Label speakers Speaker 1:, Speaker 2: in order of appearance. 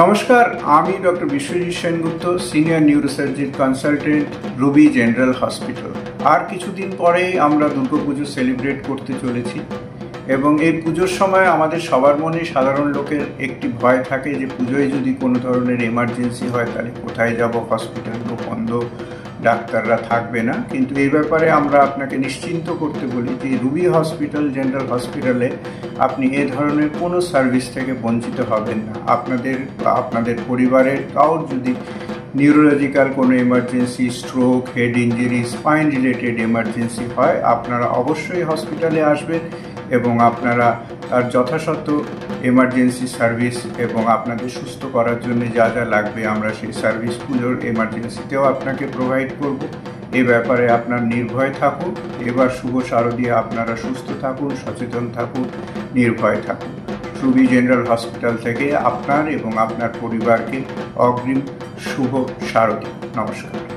Speaker 1: নমস্কার, আমি doctor Biswajit Sengupta, senior neurosurgeon consultant, Ruby General Hospital. আর কিছুদিন পরেই আমরা দুর্গাপুজো সেলিব্রেট করতে চলেছি এবং এই পুজোর সময় আমাদের সবার মনে সাধারণ লোকের একটি ভয় থাকে যে পুজোয় যদি কোনো ধরনের এমার্জেন্সি হয় তাহলে কোথায় যাব, হসপিটাল তো বন্ধ, ডাক্তাররা থাকবে না। কিন্তু এই ব্যাপারে আমরা আপনাকে নিশ্চিন্ত করতে বলি যে রুবি হসপিটাল জেনারেল হসপিটালে আপনি এ ধরনের কোনো সার্ভিস থেকে বঞ্চিত হবেন না। আপনাদের পরিবারের কারোর যদি নিউরোলজিক্যাল কোনো emergency, stroke, head injury, spine related emergency হয়, আপনারা অবশ্যই হসপিটালে আসবেন এবং আপনারা তার যথাযথ এমার্জেন্সি সার্ভিস এবং আপনাদের সুস্থ করার জন্য যা যা লাগবে আমরা সেই সার্ভিস পুজোর এমার্জেন্সিতেও আপনাকে প্রোভাইড করব। এ ব্যাপারে আপনার নির্ভয় থাকুন। এবার শুভ শারদীয়া, আপনারা সুস্থ থাকুন, সচেতন থাকুন, নির্ভয় থাকুন। রুবি জেনারেল হসপিটাল থেকে আপনার এবং আপনার পরিবারকে অগ্রিম শুভ শারদীয়া। নমস্কার।